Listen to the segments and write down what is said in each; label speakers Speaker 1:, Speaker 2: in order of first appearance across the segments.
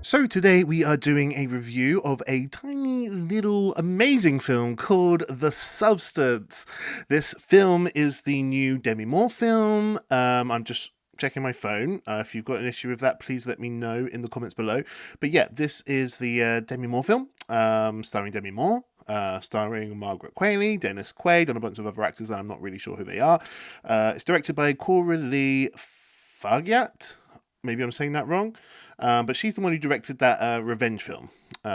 Speaker 1: So today we are doing a review of a tiny little amazing film called The Substance. This film is the new Demi Moore film. I'm just checking my phone. If you've got an issue with that, please let me know in the comments below. But yeah, this is the Demi Moore film, starring Demi Moore. Starring Margaret Qualley, Dennis Quaid, and a bunch of other actors that I'm not really sure who they are. It's directed by Coralie Fagyat. Maybe I'm saying that wrong. But she's the one who directed that revenge film,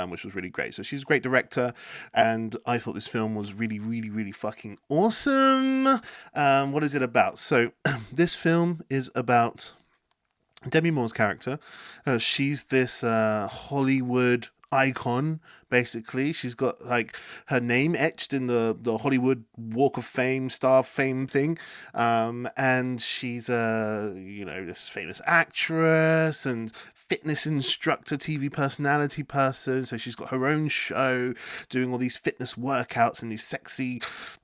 Speaker 1: which was really great. So she's a great director, and I thought this film was really, really, really fucking awesome. What is it about? So this film is about Demi Moore's character. She's this Hollywood icon, basically. She's got like her name etched in the Hollywood Walk of Fame, Star of Fame thing. And she's this famous actress and fitness instructor, TV personality person. So she's got her own show doing all these fitness workouts in these sexy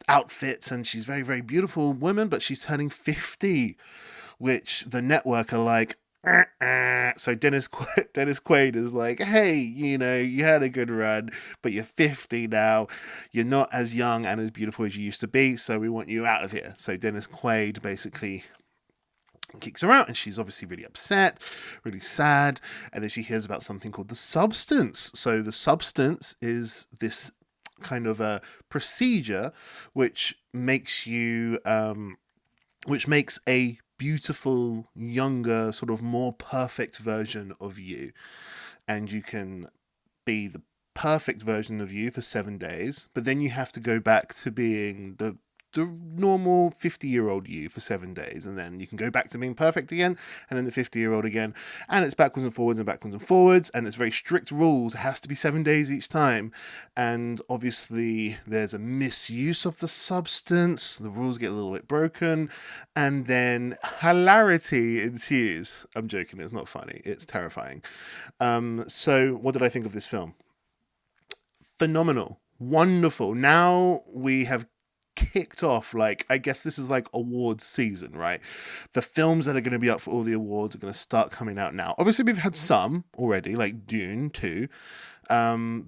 Speaker 1: outfits, and she's very, very beautiful woman, but she's turning 50, which the network are like, so Dennis Quaid is like, hey, you had a good run, but you're 50 now. You're not as young and as beautiful as you used to be, so we want you out of here. So Dennis Quaid basically kicks her out, and she's obviously really upset, really sad, and then she hears about something called the substance. So the substance is this kind of a procedure which makes you which makes a beautiful, younger, sort of more perfect version of you. And you can be the perfect version of you for 7 days, but then you have to go back to being the normal 50-year-old you for 7 days, and then you can go back to being perfect again, and then the 50-year-old again, and it's backwards and forwards and backwards and forwards, and it's very strict rules. It has to be 7 days each time, and obviously there's a misuse of the substance. The rules get a little bit broken, and then hilarity ensues. I'm joking, it's not funny, it's terrifying. So what did I think of this film? Phenomenal, wonderful. Now we have kicked off, like, I guess this is like awards season, right? The films that are going to be up for all the awards are going to start coming out now. Obviously we've had some already, like Dune 2,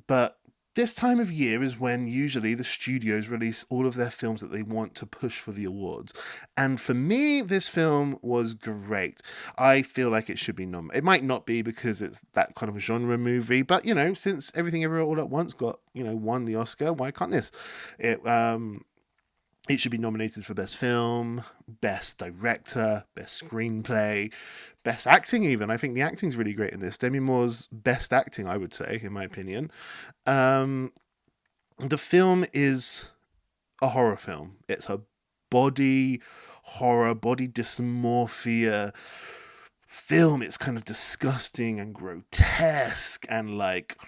Speaker 1: but this time of year is when usually the studios release all of their films that they want to push for the awards. And for me, this film was great. I feel like it should be nominated. It might not be because it's that kind of genre movie, but since Everything Everywhere All at Once got, won the Oscar, why can't this? It should be nominated for Best Film, Best Director, Best Screenplay, Best Acting even. I think the acting's really great in this. Demi Moore's best acting, I would say, in my opinion. The film is a horror film. It's a body horror, body dysmorphia film. It's kind of disgusting and grotesque and like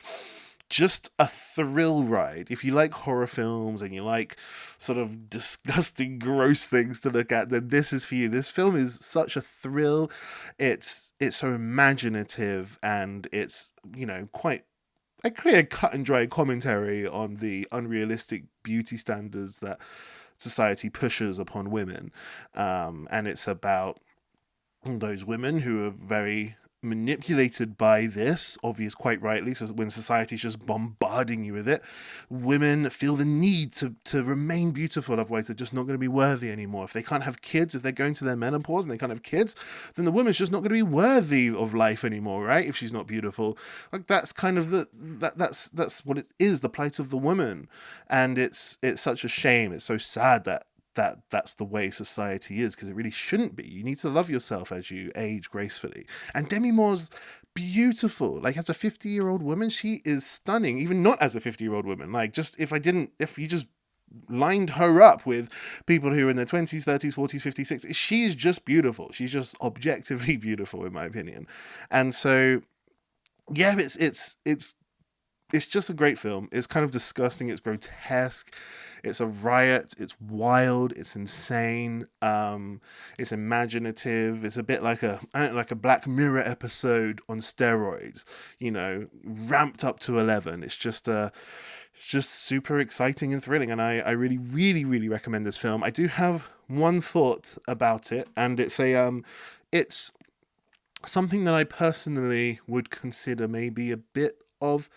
Speaker 1: just a thrill ride. If you like horror films and you like sort of disgusting, gross things to look at, then this is for you. This film is such a thrill. It's so imaginative, and it's quite a clear, cut and dry commentary on the unrealistic beauty standards that society pushes upon women. And it's about those women who are very manipulated by this, obvious, quite rightly, so when society's just bombarding you with it. Women feel the need to remain beautiful, otherwise they're just not going to be worthy anymore. If they can't have kids, if they're going to their menopause and they can't have kids, then the woman's just not going to be worthy of life anymore, right? If she's not beautiful. Like, that's kind of that's what it is, the plight of the woman. And it's such a shame. It's so sad that's the way society is, because it really shouldn't be. You need to love yourself as you age gracefully. And Demi Moore's beautiful. Like, as a 50-year-old woman, she is stunning. Even not as a 50-year-old woman. Like, just if you just lined her up with people who are in their 20s, 30s, 40s, 50s, 60s, she's just beautiful. She's just objectively beautiful, in my opinion. And so, yeah, it's just a great film. It's kind of disgusting. It's grotesque. It's a riot. It's wild. It's insane. It's imaginative. It's a bit like like a Black Mirror episode on steroids. Ramped up to 11. It's just super exciting and thrilling, and I really, really, really recommend this film. I do have one thought about it, and it's something that I personally would consider maybe a bit of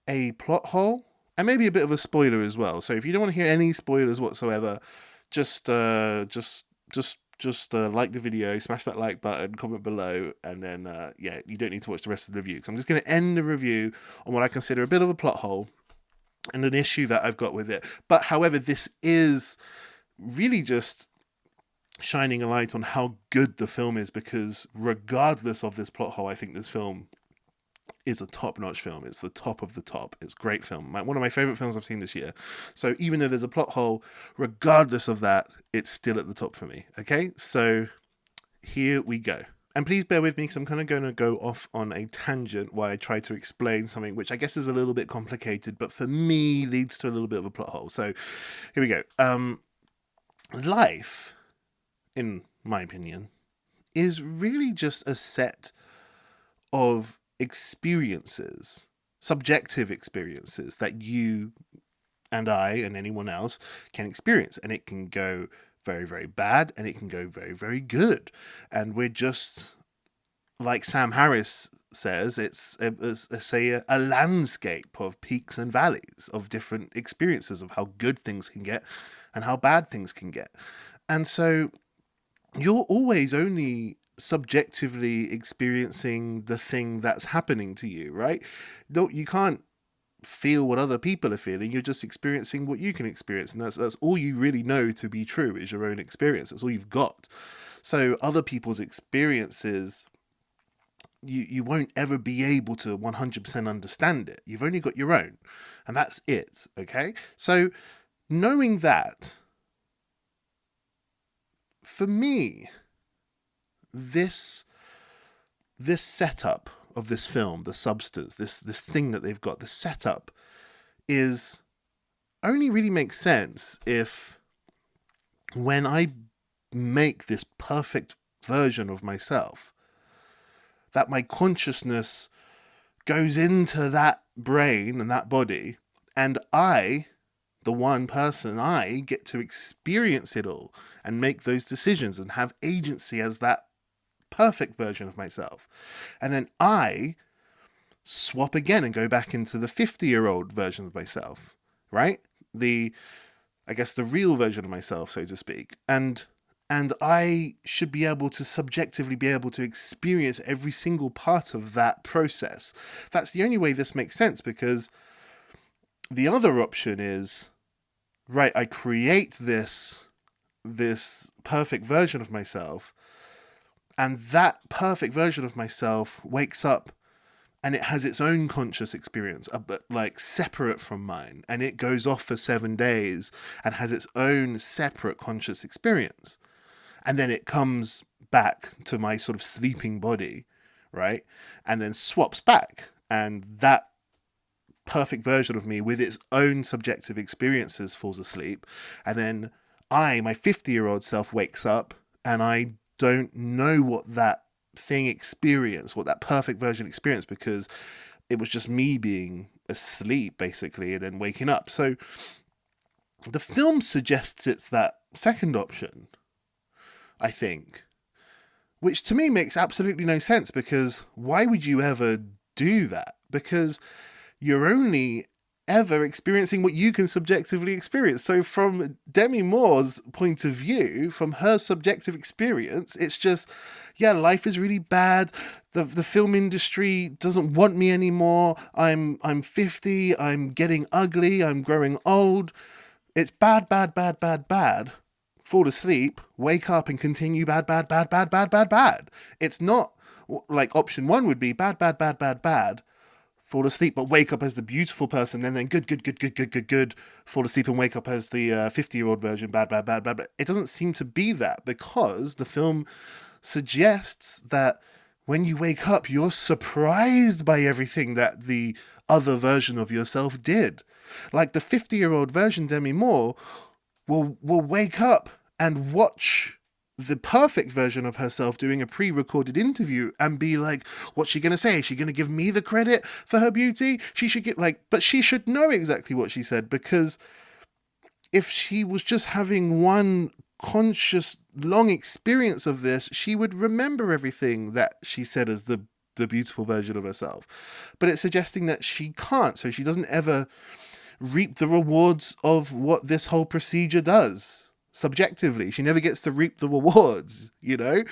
Speaker 1: a plot hole and maybe a bit of a spoiler as well. So if you don't want to hear any spoilers whatsoever, just like the video, smash that like button, comment below, and then yeah, you don't need to watch the rest of the review because I'm just going to end the review on what I consider a bit of a plot hole and an issue that I've got with it. But however, this is really just shining a light on how good the film is, because regardless of this plot hole, I think this film is a top-notch film. It's the top of the top. It's a great film. One of my favorite films I've seen this year. So even though there's a plot hole, regardless of that, it's still at the top for me. Okay, so here we go. And please bear with me because I'm kind of going to go off on a tangent while I try to explain something which I guess is a little bit complicated, but for me leads to a little bit of a plot hole. So here we go. Life, in my opinion, is really just a set of experiences, subjective experiences that you and I and anyone else can experience. And it can go very, very bad and it can go very, very good. And we're just, like Sam Harris says, it's a landscape of peaks and valleys, of different experiences of how good things can get and how bad things can get. And so you're always only subjectively experiencing the thing that's happening to you, right? No, you can't feel what other people are feeling. You're just experiencing what you can experience, and that's all you really know to be true is your own experience. That's all you've got. So other people's experiences, you won't ever be able to 100% understand it. You've only got your own, and that's it. Okay, so knowing that, for me, this setup of this film, the substance, this thing that they've got, the setup is only really makes sense if, when I make this perfect version of myself, that my consciousness goes into that brain and that body, and I, the one person, I get to experience it all and make those decisions and have agency as that perfect version of myself. And then I swap again and go back into the 50-year-old version of myself, right? I guess the real version of myself, so to speak. And I should be able to subjectively be able to experience every single part of that process. That's the only way this makes sense, because the other option is, right, I create this perfect version of myself, and that perfect version of myself wakes up and it has its own conscious experience, but like separate from mine, and it goes off for 7 days and has its own separate conscious experience. And then it comes back to my sort of sleeping body, right? And then swaps back, and that perfect version of me with its own subjective experiences falls asleep. And then my 50-year-old self, wakes up, and I don't know what that thing experienced, what that perfect version experienced, because it was just me being asleep, basically, and then waking up. So the film suggests it's that second option, I think, which to me makes absolutely no sense, because why would you ever do that? Because you're only ever experiencing what you can subjectively experience. So from Demi Moore's point of view, from her subjective experience, it's just, yeah, life is really bad. The film industry doesn't want me anymore. I'm 50. I'm getting ugly. I'm growing old. It's bad, bad, bad, bad, bad. Fall asleep, wake up, and continue bad, bad, bad, bad, bad, bad, bad. It's not like option one would be bad, bad, bad, bad, bad, fall asleep, but wake up as the beautiful person, and then good, fall asleep and wake up as the 50-year-old version, bad, bad, bad, bad, bad. It doesn't seem to be that, because the film suggests that when you wake up, you're surprised by everything that the other version of yourself did. Like the 50-year-old version, Demi Moore, will wake up and watch the perfect version of herself doing a pre-recorded interview and be like, what's she going to say? Is she going to give me the credit for her beauty? She should get but she should know exactly what she said, because if she was just having one conscious long experience of this, she would remember everything that she said as the beautiful version of herself. But it's suggesting that she can't, so she doesn't ever reap the rewards of what this whole procedure does subjectively. She never gets to reap the rewards, you know?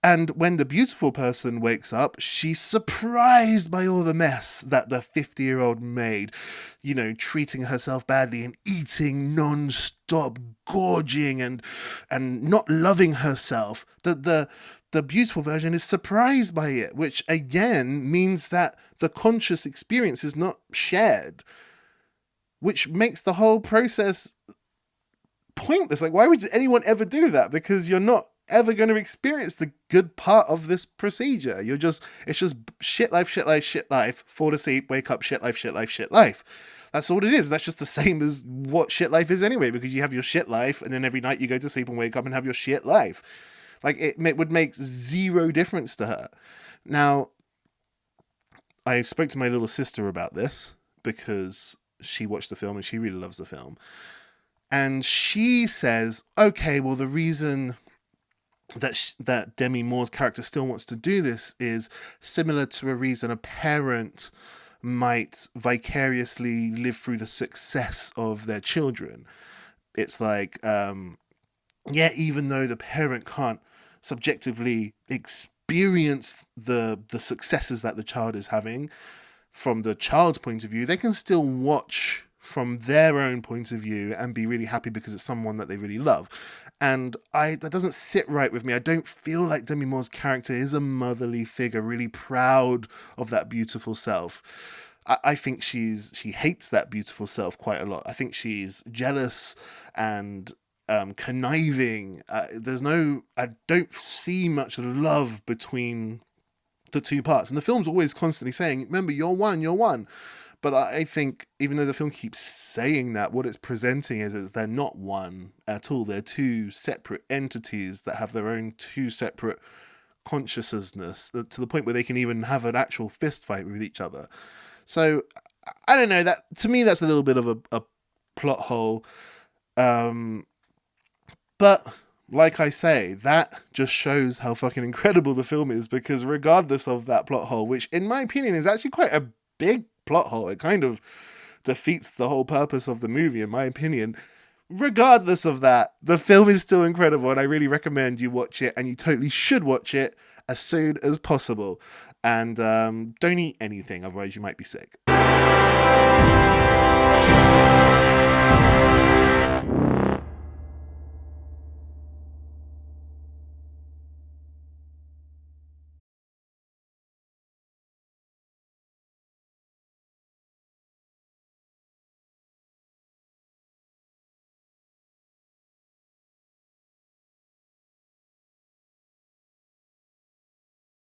Speaker 1: And when the beautiful person wakes up, she's surprised by all the mess that the 50-year-old made, you know, treating herself badly and eating non-stop, gorging and not loving herself. The beautiful version is surprised by it, which again means that the conscious experience is not shared, which makes the whole process pointless. Like, why would anyone ever do that? Because you're not ever going to experience the good part of this procedure. It's just shit life, shit life, shit life, fall asleep, wake up, shit life, shit life, shit life. That's all it is. That's just the same as what shit life is anyway, because you have your shit life and then every night you go to sleep and wake up and have your shit life. Like, it would make zero difference to her. Now, I spoke to my little sister about this because she watched the film and she really loves the film. And she says, okay, well, the reason that Demi Moore's character still wants to do this is similar to a reason a parent might vicariously live through the success of their children. It's like, even though the parent can't subjectively experience the successes that the child is having from the child's point of view, they can still watch from their own point of view and be really happy because it's someone that they really love. And that doesn't sit right with me. I don't feel like Demi Moore's character is a motherly figure, really proud of that beautiful self. I think she hates that beautiful self quite a lot. I think she's jealous and conniving. I don't see much love between the two parts. And the film's always constantly saying, remember, you're one. But I think even though the film keeps saying that, what it's presenting is they're not one at all. They're two separate entities that have their own two separate consciousness, to the point where they can even have an actual fist fight with each other. So I don't know, that to me that's a little bit of a plot hole. But like I say, that just shows how fucking incredible the film is, because regardless of that plot hole, which in my opinion is actually quite a big plot hole, it kind of defeats the whole purpose of the movie, in my opinion. Regardless of that, the film is still incredible, and I really recommend you watch it, and you totally should watch it as soon as possible. And don't eat anything, otherwise you might be sick.